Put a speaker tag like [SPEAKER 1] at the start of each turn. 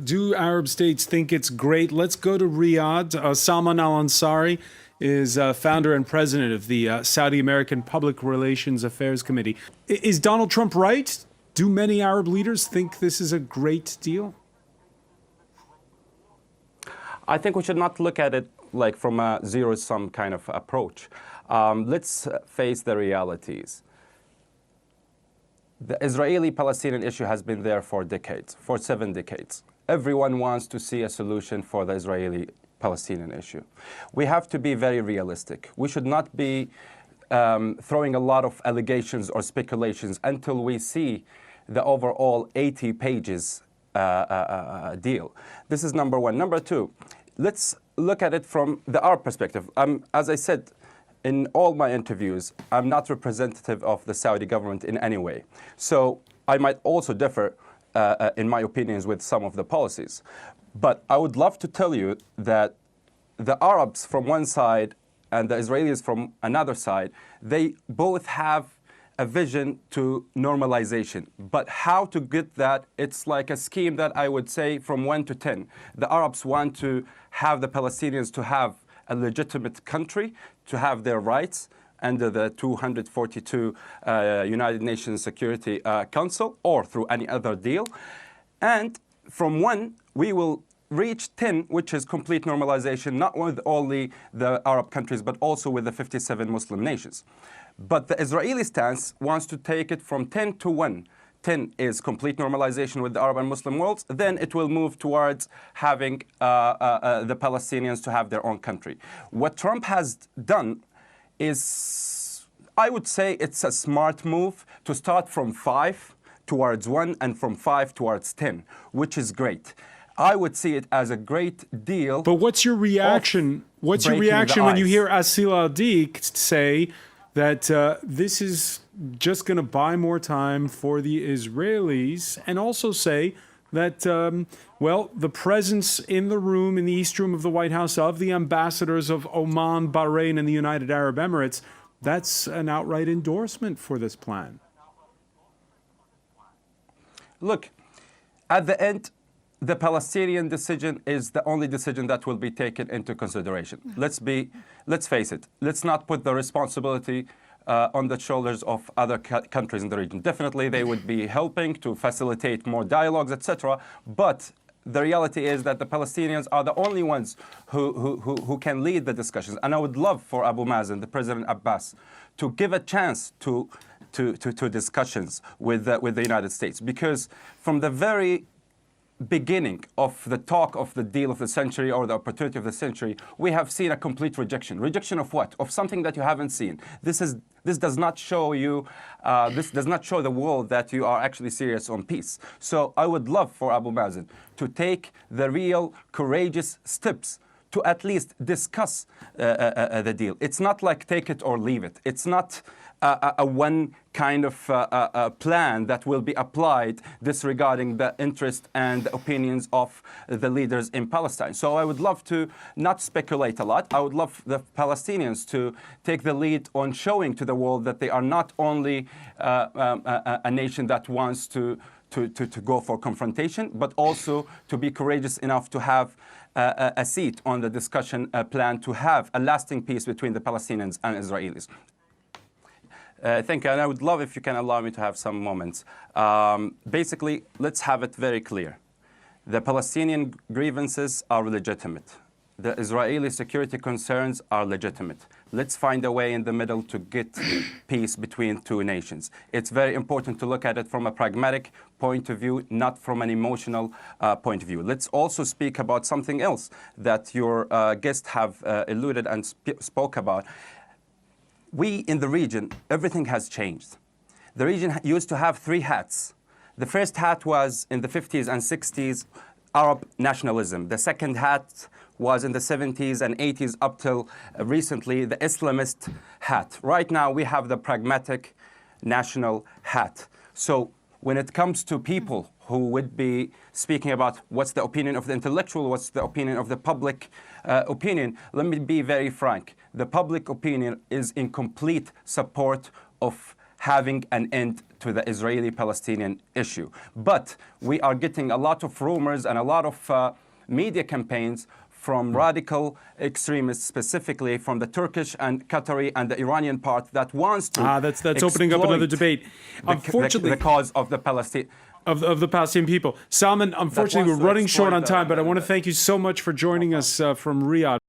[SPEAKER 1] Do Arab states think it's great? Let's go to Riyadh. Salman Al-Ansari is founder and president of the Saudi American Public Relations Affairs Committee. Is Donald Trump right? Do many Arab leaders think this is a great deal?
[SPEAKER 2] I think we should not look at it like from a zero-sum kind of approach. Let's face the realities. The Israeli-Palestinian issue has been there for decades, for 7 decades. Everyone wants to see a solution for the Israeli-Palestinian issue. We have to be very realistic. We should not be throwing a lot of allegations or speculations until we see the overall 80 pages deal. This is number one. Number two, let's look at it from the Arab perspective. As I said, in all my interviews, I'm not representative of the Saudi government in any way. So I might also differ in my opinions with some of the policies. But I would love to tell you that the Arabs from one side and the Israelis from another side, they both have a vision to normalization. But how to get that, it's like a scheme that I would say from 1 to 10. The Arabs want to have the Palestinians to have a legitimate country, to have their rights under the 242 United Nations Security Council or through any other deal. And from 1, we will reach 10, which is complete normalization, not with only the Arab countries, but also with the 57 Muslim nations. But the Israeli stance wants to take it from 10 to 1. 10 is complete normalization with the Arab and Muslim worlds. Then it will move towards having the Palestinians to have their own country. What Trump has done is, I would say it's a smart move to start from 5 towards 1 and from 5 towards 10, which is great. I would see it as a great deal.
[SPEAKER 1] But what's your reaction? What's your reaction when you hear Asil Al-Dik say that this is just going to buy more time for the Israelis, and also say that, well, the presence in the room, in the East Room of the White House, of the ambassadors of Oman, Bahrain, and the United Arab Emirates, that's an outright endorsement for this plan?
[SPEAKER 2] Look, at the end, the Palestinian decision is the only decision that will be taken into consideration. Let's face it, let's not put the responsibility on the shoulders of other countries in the region. Definitely, they would be helping to facilitate more dialogues, etc. But the reality is that the Palestinians are the only ones who can lead the discussions. And I would love for Abu Mazen, the President Abbas, to give a chance to discussions with the United States. Because from the very beginning of the talk of the deal of the century or the opportunity of the century, we have seen a complete rejection. Rejection of what? Of something that you haven't seen. This does not show you, this does not show the world that you are actually serious on peace. So I would love for Abu Mazen to take the real courageous steps to at least discuss the deal. It's not like take it or leave it. It's not a one kind of plan that will be applied disregarding the interest and the opinions of the leaders in Palestine. So I would love to not speculate a lot. I would love the Palestinians to take the lead on showing to the world that they are not only a nation that wants to go for confrontation, but also to be courageous enough to have a seat on the discussion plan to have a lasting peace between the Palestinians and Israelis. Thank you, and I would love if you can allow me to have some moments. Basically, let's have it very clear. The Palestinian grievances are legitimate. The Israeli security concerns are legitimate. Let's find a way in the middle to get peace between two nations. It's very important to look at it from a pragmatic point of view, not from an emotional point of view. Let's also speak about something else that your guests have alluded and spoke about. We in the region, everything has changed. The region used to have 3 hats. The first hat was in the 50s and 60s, Arab nationalism. The second hat was in the 70s and 80s up till recently, the Islamist hat. Right now, we have the pragmatic national hat. So when it comes to people who would be speaking about what's the opinion of the intellectual, what's the opinion of the public opinion, let me be very frank. The public opinion is in complete support of having an end to the Israeli-Palestinian issue. But we are getting a lot of rumors and a lot of media campaigns from radical extremists, specifically from the Turkish and Qatari and the Iranian part that wants to
[SPEAKER 1] that's opening up another debate. Unfortunately,
[SPEAKER 2] the cause of the Palestinian
[SPEAKER 1] of the Palestinian people. Salman, unfortunately, we're running short on time, but I want to thank you so much for joining us from Riyadh.